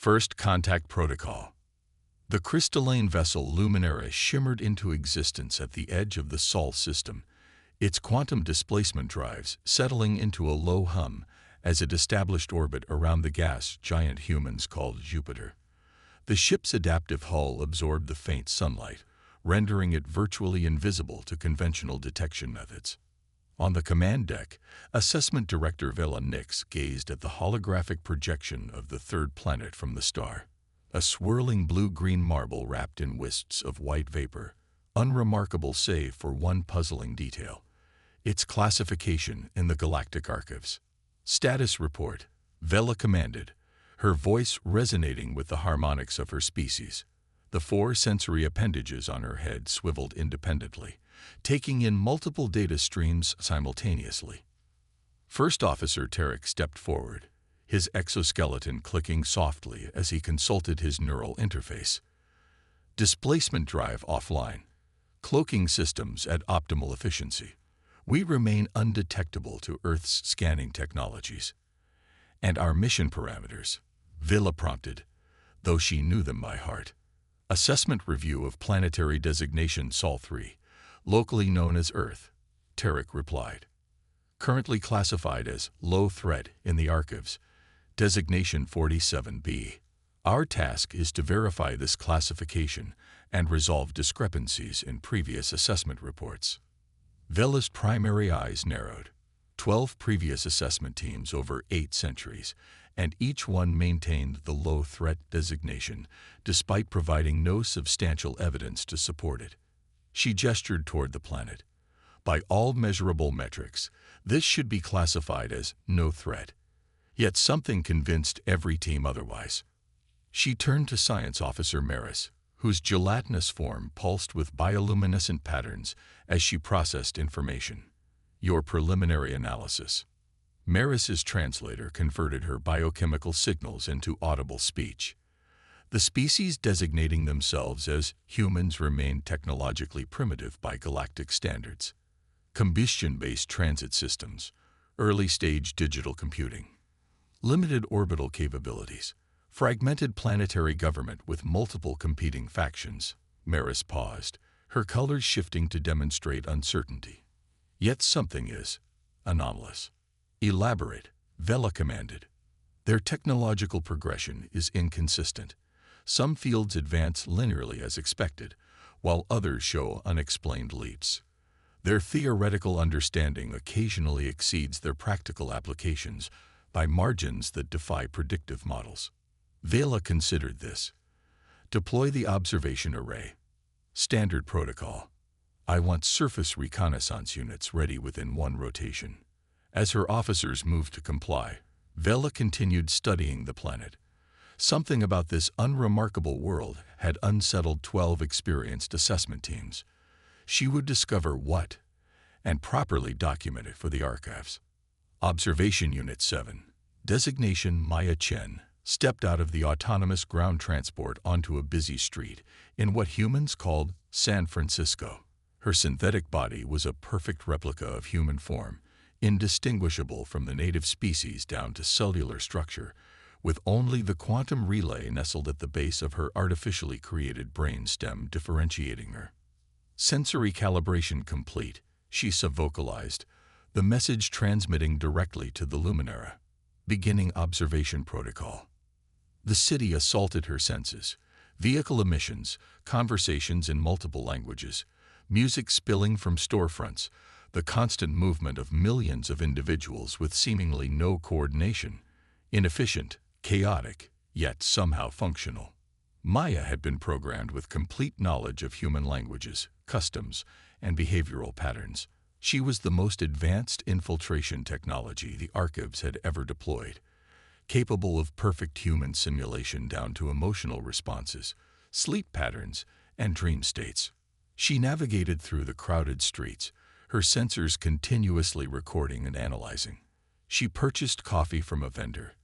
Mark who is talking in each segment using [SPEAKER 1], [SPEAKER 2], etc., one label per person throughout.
[SPEAKER 1] First Contact Protocol. The crystalline vessel Luminara shimmered into existence at the edge of the Sol system, its quantum displacement drives settling into a low hum as it established orbit around the gas giant humans called Jupiter. The ship's adaptive hull absorbed the faint sunlight, rendering it virtually invisible to conventional detection methods. On the command deck, Assessment Director Vela Nix gazed at the holographic projection of the third planet from the star, a swirling blue-green marble wrapped in wisps of white vapor, unremarkable save for one puzzling detail: its classification in the Galactic archives. Status report, Vela commanded, her voice resonating with the harmonics of her species. The 4 sensory appendages on her head swiveled independently, taking in multiple data streams simultaneously. First Officer Tarek stepped forward, his exoskeleton clicking softly as he consulted his neural interface. Displacement drive offline. Cloaking systems at optimal efficiency. We remain undetectable to Earth's scanning technologies. And our mission parameters, Vela prompted, though she knew them by heart. Assessment review of planetary designation Sol 3, locally known as Earth, Tarek replied. Currently classified as low threat in the archives, designation 47B. Our task is to verify this classification and resolve discrepancies in previous assessment reports. Vela's primary eyes narrowed. 12 previous assessment teams over 8 centuries, and each one maintained the low threat designation despite providing no substantial evidence to support it. She gestured toward the planet. By all measurable metrics, this should be classified as no threat. Yet something convinced every team otherwise. She turned to Science Officer Maris, whose gelatinous form pulsed with bioluminescent patterns as she processed information. Your preliminary analysis. Maris's translator converted her biochemical signals into audible speech. The species designating themselves as humans remain technologically primitive by galactic standards. Combustion-based transit systems, early-stage digital computing, limited orbital capabilities, fragmented planetary government with multiple competing factions. Maris paused, her colors shifting to demonstrate uncertainty. Yet something is anomalous. Elaborate, Vela commanded. Their technological progression is inconsistent. Some fields advance linearly as expected, while others show unexplained leaps. Their theoretical understanding occasionally exceeds their practical applications by margins that defy predictive models. Vela considered this. Deploy the observation array. Standard protocol. I want surface reconnaissance units ready within 1 rotation. As her officers moved to comply, Vela continued studying the planet. Something about this unremarkable world had unsettled 12 experienced assessment teams. She would discover what, and properly document it for the archives. Observation Unit 7, designation Maya Chen, stepped out of the autonomous ground transport onto a busy street in what humans called San Francisco. Her synthetic body was a perfect replica of human form, indistinguishable from the native species down to cellular structure, with only the quantum relay nestled at the base of her artificially created brain stem differentiating her. Sensory calibration complete, she subvocalized, the message transmitting directly to the Luminara. Beginning observation protocol. The city assaulted her senses. Vehicle emissions, conversations in multiple languages, music spilling from storefronts, the constant movement of millions of individuals with seemingly no coordination, inefficient, chaotic, yet somehow functional. Maya had been programmed with complete knowledge of human languages, customs, and behavioral patterns. She was the most advanced infiltration technology the archives had ever deployed, capable of perfect human simulation down to emotional responses, sleep patterns, and dream states. She navigated through the crowded streets, her sensors continuously recording and analyzing. She purchased coffee from a vendor,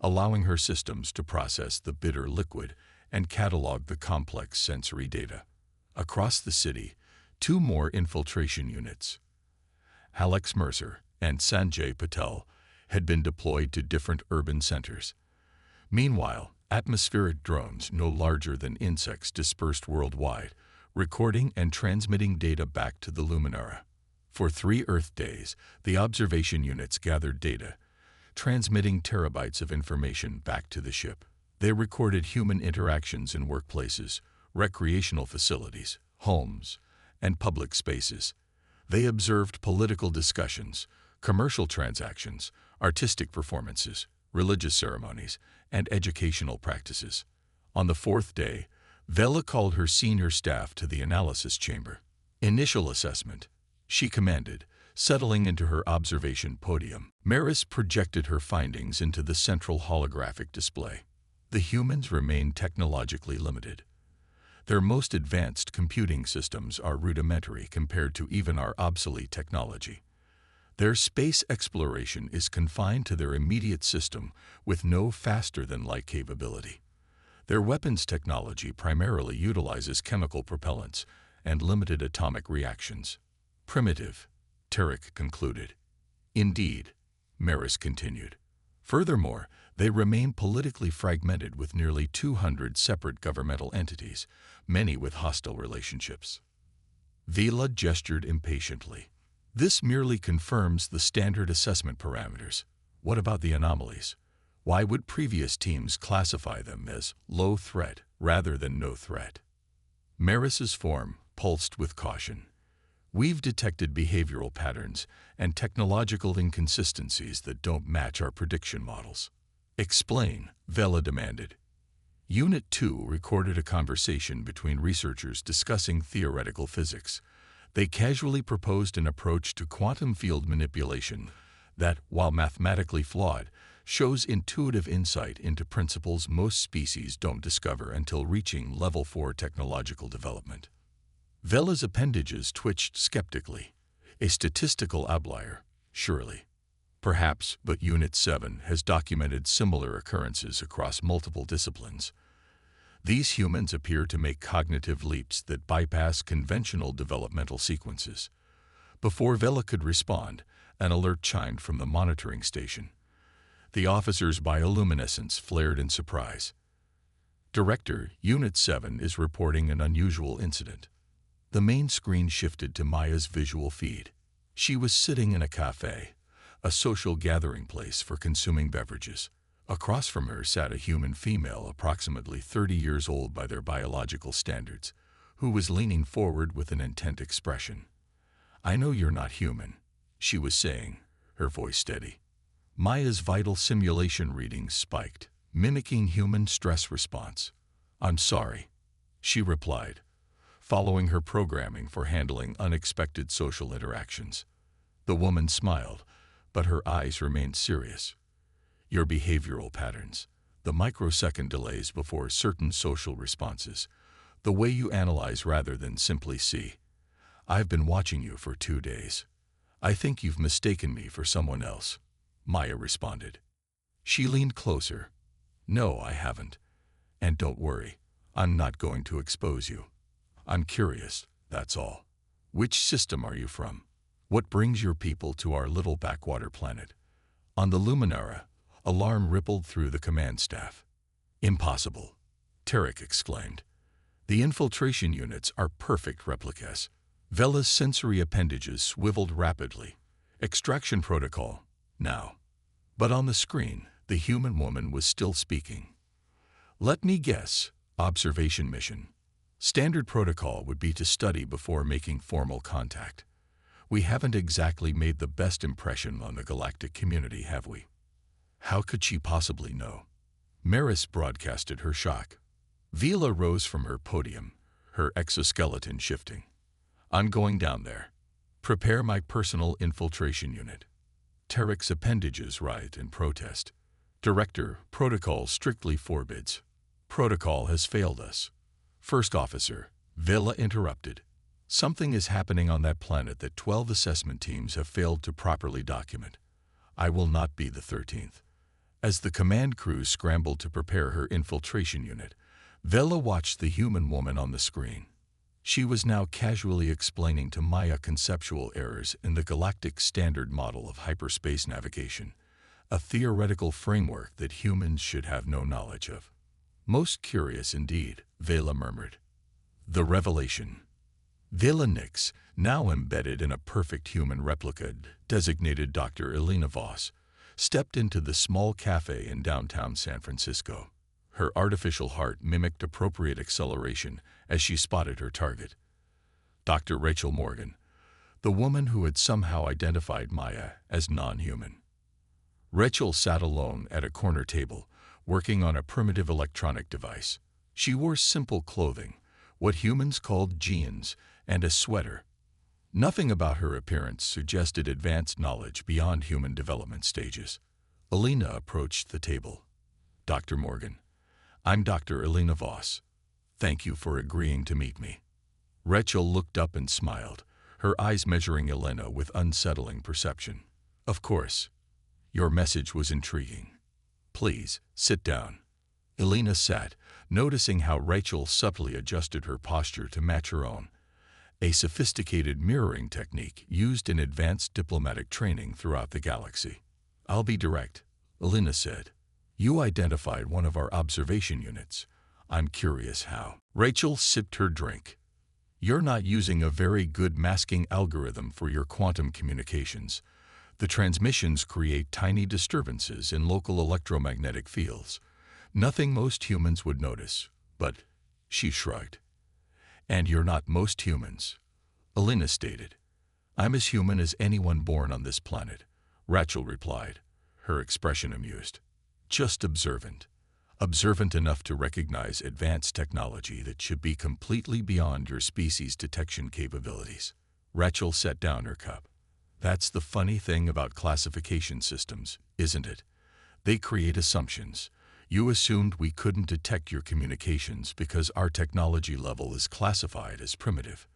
[SPEAKER 1] allowing her systems to process the bitter liquid and catalog the complex sensory data. Across the city, 2 more infiltration units, Alex Mercer and Sanjay Patel, had been deployed to different urban centers. Meanwhile, Atmospheric drones no larger than insects dispersed worldwide, recording and transmitting data back to the Luminara. For 3 Earth days, the observation units gathered data, transmitting terabytes of information back to the ship. They recorded human interactions in workplaces, recreational facilities, homes, and public spaces. They observed political discussions, commercial transactions, artistic performances, religious ceremonies, and educational practices. On the 4th day, Vela called her senior staff to the analysis chamber. Initial assessment, she commanded, settling into her observation podium. Maris projected her findings into the central holographic display. The humans remain technologically limited. Their most advanced computing systems are rudimentary compared to even our obsolete technology. Their space exploration is confined to their immediate system with no faster-than-light capability. Their weapons technology primarily utilizes chemical propellants and limited atomic reactions. Primitive, Tarek concluded. Indeed, Maris continued. Furthermore, they remain politically fragmented with nearly 200 separate governmental entities, many with hostile relationships. Vela gestured impatiently. This merely confirms the standard assessment parameters. What about the anomalies? Why would previous teams classify them as low threat rather than no threat? Maris's form pulsed with caution. We've detected behavioral patterns and technological inconsistencies that don't match our prediction models. Explain, Vela demanded. Unit 2 recorded a conversation between researchers discussing theoretical physics. They casually proposed an approach to quantum field manipulation that, while mathematically flawed, shows intuitive insight into principles most species don't discover until reaching level 4 technological development. Vela's appendages twitched skeptically. A statistical outlier, surely. Perhaps, but Unit 7 has documented similar occurrences across multiple disciplines. These humans appear to make cognitive leaps that bypass conventional developmental sequences. Before Vela could respond, an alert chimed from the monitoring station. The officer's bioluminescence flared in surprise. Director, Unit 7 is reporting an unusual incident. The main screen shifted to Maya's visual feed. She was sitting in a cafe, a social gathering place for consuming beverages. Across from her sat a human female approximately 30 years old by their biological standards, who was leaning forward with an intent expression. "I know you're not human," she was saying, her voice steady. Maya's vital simulation readings spiked, mimicking human stress response. "I'm sorry," she replied, following her programming for handling unexpected social interactions. The woman smiled, but her eyes remained serious. "Your behavioral patterns, the microsecond delays before certain social responses, the way you analyze rather than simply see. I've been watching you for 2 days. I think you've mistaken me for someone else," Maya responded. She leaned closer. "No, I haven't. And don't worry, I'm not going to expose you. I'm curious, that's all. Which system are you from? What brings your people to our little backwater planet?" On the Luminara, alarm rippled through the command staff. "Impossible," Tarek exclaimed. "The infiltration units are perfect replicas." Vela's sensory appendages swiveled rapidly. "Extraction protocol, now." But on the screen, the human woman was still speaking. "Let me guess, observation mission. Standard protocol would be to study before making formal contact. We haven't exactly made the best impression on the galactic community, have we?" How could she possibly know? Maris broadcasted her shock. Vela rose from her podium, her exoskeleton shifting. "I'm going down there. Prepare my personal infiltration unit." Tarek's appendages writhed in protest. "Director, protocol strictly forbids." "Protocol has failed us." "First officer," Vela interrupted. "Something is happening on that planet that 12 assessment teams have failed to properly document. I will not be the 13th. As the command crew scrambled to prepare her infiltration unit, Vela watched the human woman on the screen. She was now casually explaining to Maya conceptual errors in the Galactic Standard Model of hyperspace navigation, a theoretical framework that humans should have no knowledge of. Most curious indeed, Vela murmured. The revelation. Vela Nix, now embedded in a perfect human replica, designated Dr. Elena Voss, stepped into the small cafe in downtown San Francisco. Her artificial heart mimicked appropriate acceleration as she spotted her target. Dr. Rachel Morgan, the woman who had somehow identified Maya as non-human. Rachel sat alone at a corner table, working on a primitive electronic device. She wore simple clothing, what humans called jeans, and a sweater. Nothing about her appearance suggested advanced knowledge beyond human development stages. Elena approached the table. Dr. Morgan, I'm Dr. Elena Voss. Thank you for agreeing to meet me. Rachel looked up and smiled, her eyes measuring Elena with unsettling perception. Of course. Your message was intriguing. Please, sit down. Elena sat, noticing how Rachel subtly adjusted her posture to match her own, a sophisticated mirroring technique used in advanced diplomatic training throughout the galaxy. I'll be direct, Elena said. You identified one of our observation units. I'm curious how. Rachel sipped her drink. You're not using a very good masking algorithm for your quantum communications. The transmissions create tiny disturbances in local electromagnetic fields. Nothing most humans would notice, but she shrugged. And you're not most humans, Elena stated. I'm as human as anyone born on this planet, Rachel replied, her expression amused. Just observant. Observant enough to recognize advanced technology that should be completely beyond your species' detection capabilities. Rachel set down her cup. That's the funny thing about classification systems, isn't it? They create assumptions. You assumed we couldn't detect your communications because our technology level is classified as primitive.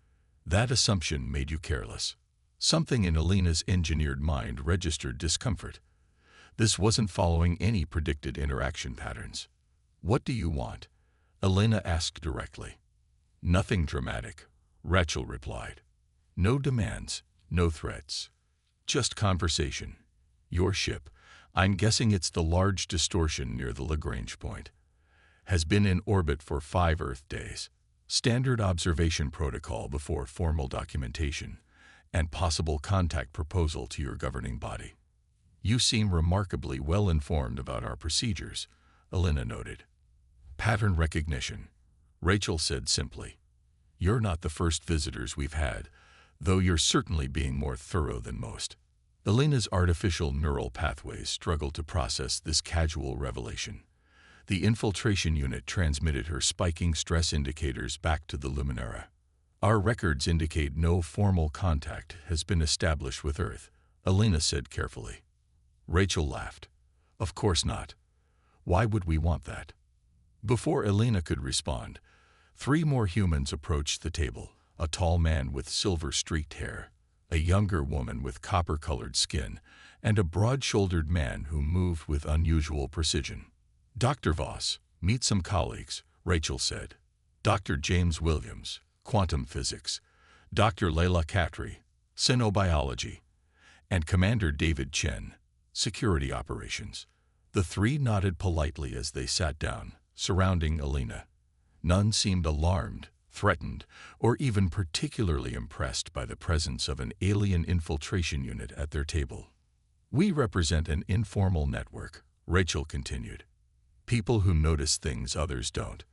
[SPEAKER 1] That assumption made you careless. Something in Elena's engineered mind registered discomfort. This wasn't following any predicted interaction patterns. What do you want? Elena asked directly. Nothing dramatic, Rachel replied. No demands, no threats. Just conversation. Your ship, I'm guessing it's the large distortion near the Lagrange point, has been in orbit for 5 Earth days. Standard observation protocol before formal documentation and possible contact proposal to your governing body. You seem remarkably well informed about our procedures, Elena noted. Pattern recognition, Rachel said simply. You're not the first visitors we've had, though you're certainly being more thorough than most. Elena's artificial neural pathways struggled to process this casual revelation. The infiltration unit transmitted her spiking stress indicators back to the Luminara. Our records indicate no formal contact has been established with Earth, Elena said carefully. Rachel laughed. Of course not. Why would we want that? Before Elena could respond, 3 more humans approached the table, a tall man with silver-streaked hair, a younger woman with copper-colored skin, and a broad-shouldered man who moved with unusual precision. Dr. Voss, meet some colleagues, Rachel said. Dr. James Williams, quantum physics, Dr. Leila Khatri, cynobiology, and Commander David Chen, security operations. The 3 nodded politely as they sat down, surrounding Elena. None seemed alarmed, threatened, or even particularly impressed by the presence of an alien infiltration unit at their table. We represent an informal network, Rachel continued. People who notice things others don't.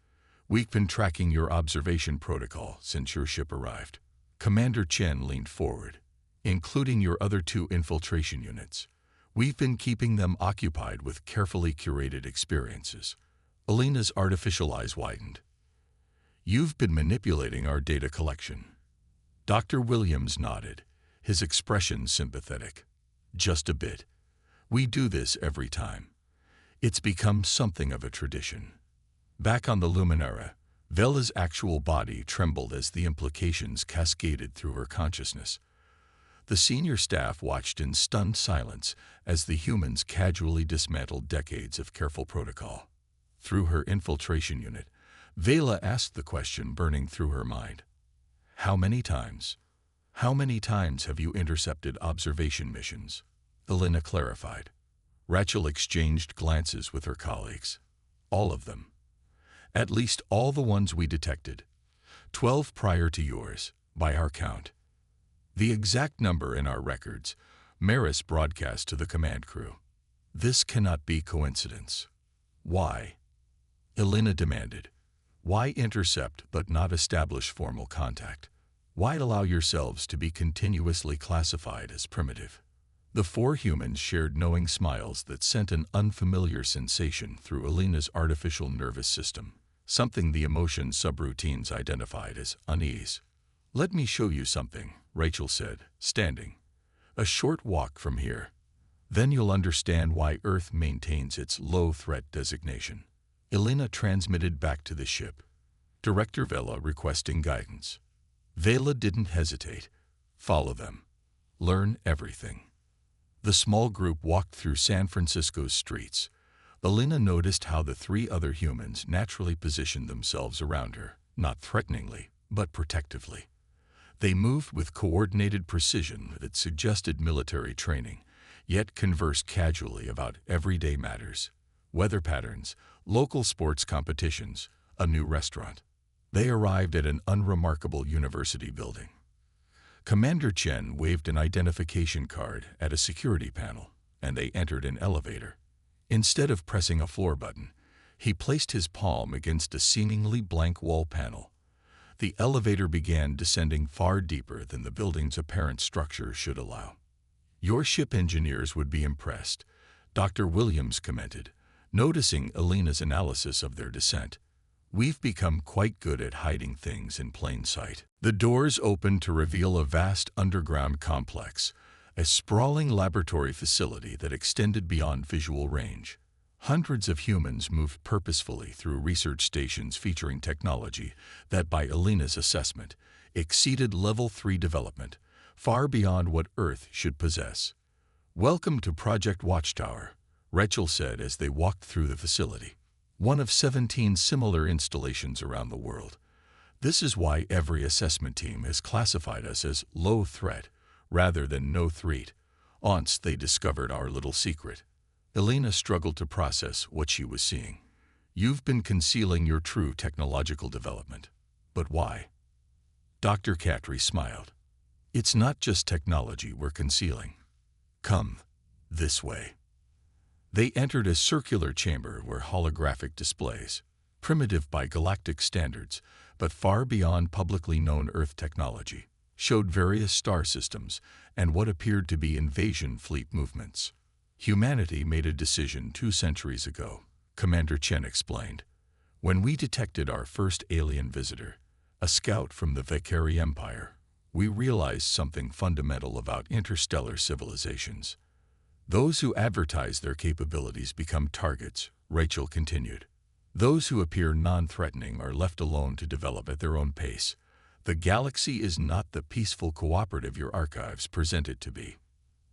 [SPEAKER 1] We've been tracking your observation protocol since your ship arrived. Commander Chen leaned forward. Including your other 2 infiltration units. We've been keeping them occupied with carefully curated experiences. Elena's artificial eyes widened. You've been manipulating our data collection. Dr. Williams nodded, his expression sympathetic. Just a bit. We do this every time. It's become something of a tradition. Back on the Luminara, Vela's actual body trembled as the implications cascaded through her consciousness. The senior staff watched in stunned silence as the humans casually dismantled decades of careful protocol. Through her infiltration unit, Vela asked the question burning through her mind. How many times? How many times have you intercepted observation missions? Elena clarified. Rachel exchanged glances with her colleagues. All of them. At least all the ones we detected. 12 prior to yours, by our count. The exact number in our records, Maris broadcast to the command crew. This cannot be coincidence. Why? Elena demanded. Why intercept but not establish formal contact? Why allow yourselves to be continuously classified as primitive? The four humans shared knowing smiles that sent an unfamiliar sensation through Elena's artificial nervous system, something the emotion subroutines identified as unease. Let me show you something, Rachel said, standing. A short walk from here. Then you'll understand why Earth maintains its low-threat designation. Elena transmitted back to the ship. Director Vela requesting guidance. Vela didn't hesitate. Follow them. Learn everything. The small group walked through San Francisco's streets. Elena noticed how the three other humans naturally positioned themselves around her, not threateningly, but protectively. They moved with coordinated precision that suggested military training, yet conversed casually about everyday matters, weather patterns, local sports competitions, a new restaurant. They arrived at an unremarkable university building. Commander Chen waved an identification card at a security panel, and they entered an elevator. Instead of pressing a floor button, he placed his palm against a seemingly blank wall panel. The elevator began descending far deeper than the building's apparent structure should allow. Your ship engineers would be impressed, Dr. Williams commented, noticing Elena's analysis of their descent. We've become quite good at hiding things in plain sight. The doors opened to reveal a vast underground complex, a sprawling laboratory facility that extended beyond visual range. Hundreds of humans moved purposefully through research stations featuring technology that, by Elena's assessment, exceeded Level 3 development, far beyond what Earth should possess. Welcome to Project Watchtower, Rachel said as they walked through the facility. One of 17 similar installations around the world. This is why every assessment team has classified us as low threat rather than no threat. Once they discovered our little secret. Elena struggled to process what she was seeing. You've been concealing your true technological development. But why? Dr. Katri smiled. It's not just technology we're concealing. Come this way. They entered a circular chamber where holographic displays, primitive by galactic standards, but far beyond publicly known Earth technology, showed various star systems and what appeared to be invasion fleet movements. Humanity made a decision 2 centuries ago, Commander Chen explained, when we detected our first alien visitor, a scout from the Vakari Empire. We realized something fundamental about interstellar civilizations. Those who advertise their capabilities become targets, Rachel continued. Those who appear non-threatening are left alone to develop at their own pace. The galaxy is not the peaceful cooperative your archives present it to be.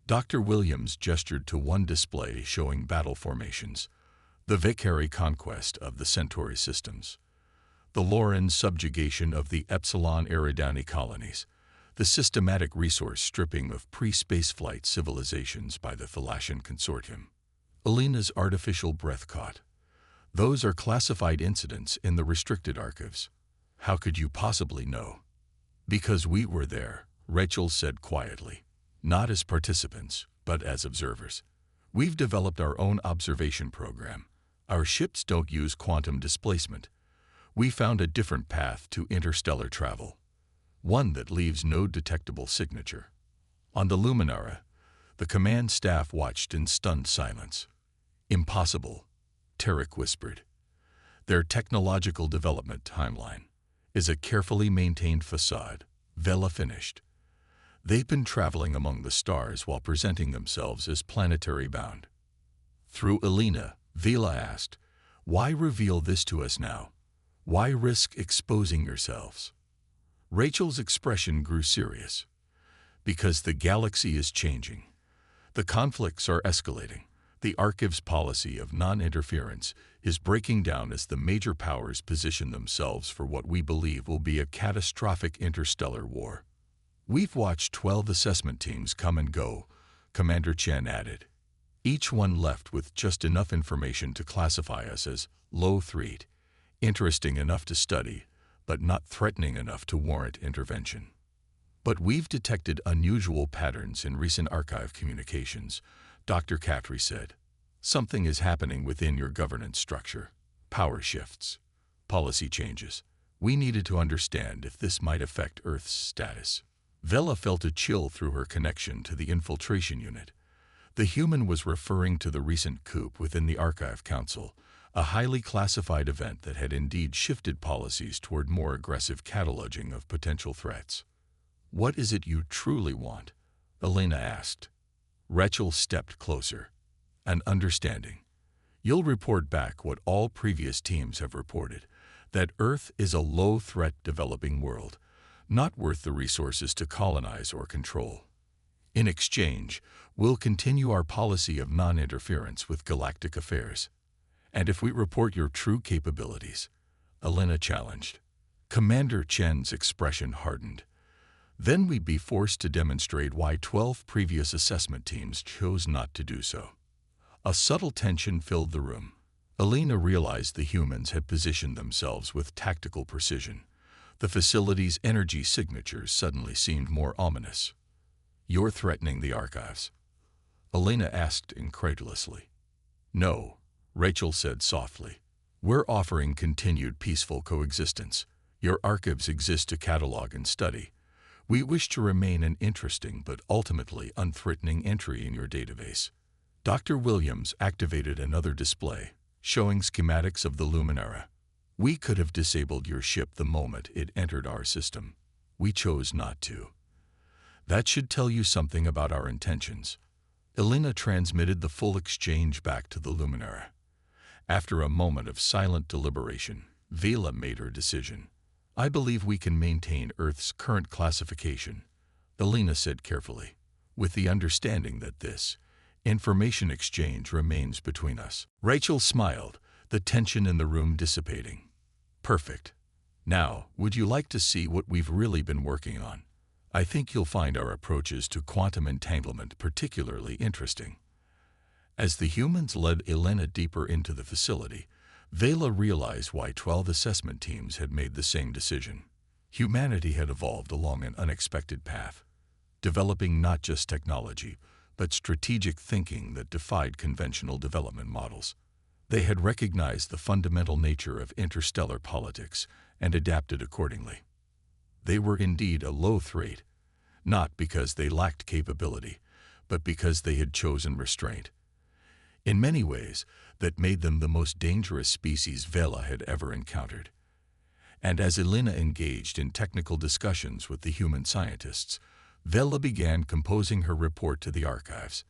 [SPEAKER 1] Dr. Williams gestured to one display showing battle formations, the Vakari conquest of the Centauri systems, the Lauren subjugation of the Epsilon Eridani colonies, the systematic resource stripping of pre-spaceflight civilizations by the Thalassian Consortium. Elena's artificial breath caught. Those are classified incidents in the restricted archives. How could you possibly know? Because we were there, Rachel said quietly. Not as participants, but as observers. We've developed our own observation program. Our ships don't use quantum displacement. We found a different path to interstellar travel. One that leaves no detectable signature. On the Luminara, the command staff watched in stunned silence. Impossible, Tarek whispered. Their technological development timeline is a carefully maintained facade, Vela finished. They've been traveling among the stars while presenting themselves as planetary bound. Through Elena, Vela asked, why reveal this to us now? Why risk exposing yourselves? Rachel's expression grew serious. Because the galaxy is changing. The conflicts are escalating. The Archive's policy of non-interference is breaking down as the major powers position themselves for what we believe will be a catastrophic interstellar war. We've watched 12 assessment teams come and go, Commander Chen added. Each one left with just enough information to classify us as low threat, Interesting enough to study, but not threatening enough to warrant intervention. But we've detected unusual patterns in recent archive communications, Dr. Khatri said. Something is happening within your governance structure. Power shifts, policy changes. We needed to understand if this might affect Earth's status. Vela felt a chill through her connection to the infiltration unit. The human was referring to the recent coup within the Archive Council, a highly classified event that had indeed shifted policies toward more aggressive cataloging of potential threats. "What is it you truly want?" Elena asked. Rachel stepped closer. "An understanding. You'll report back what all previous teams have reported, that Earth is a low-threat developing world, not worth the resources to colonize or control. In exchange, we'll continue our policy of non-interference with galactic affairs. And if we report your true capabilities," Elena challenged. Commander Chen's expression hardened. "Then we'd be forced to demonstrate why 12 previous assessment teams chose not to do so." A subtle tension filled the room. Elena realized the humans had positioned themselves with tactical precision. The facility's energy signatures suddenly seemed more ominous. "You're threatening the archives?" Elena asked incredulously. "No," Rachel said softly. "We're offering continued peaceful coexistence. Your archives exist to catalog and study. We wish to remain an interesting but ultimately unthreatening entry in your database." Dr. Williams activated another display, showing schematics of the Luminara. "We could have disabled your ship the moment it entered our system. We chose not to. That should tell you something about our intentions." Elena transmitted the full exchange back to the Luminara. After a moment of silent deliberation, Vela made her decision. "I believe we can maintain Earth's current classification," Elena said carefully, "with the understanding that this information exchange remains between us." Rachel smiled, the tension in the room dissipating. "Perfect. Now, would you like to see what we've really been working on? I think you'll find our approaches to quantum entanglement particularly interesting." As the humans led Elena deeper into the facility, Vela realized why 12 assessment teams had made the same decision. Humanity had evolved along an unexpected path, developing not just technology, but strategic thinking that defied conventional development models. They had recognized the fundamental nature of interstellar politics and adapted accordingly. They were indeed a low threat, not because they lacked capability, but because they had chosen restraint. In many ways, that made them the most dangerous species Vela had ever encountered. And as Elena engaged in technical discussions with the human scientists, Vela began composing her report to the archives.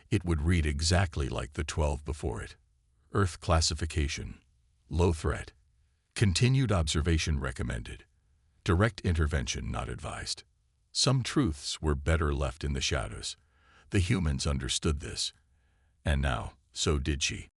[SPEAKER 1] It would read exactly like the 12 before it. Earth classification, low threat. Continued observation recommended. Direct intervention not advised. Some truths were better left in the shadows. The humans understood this. And now, so did she.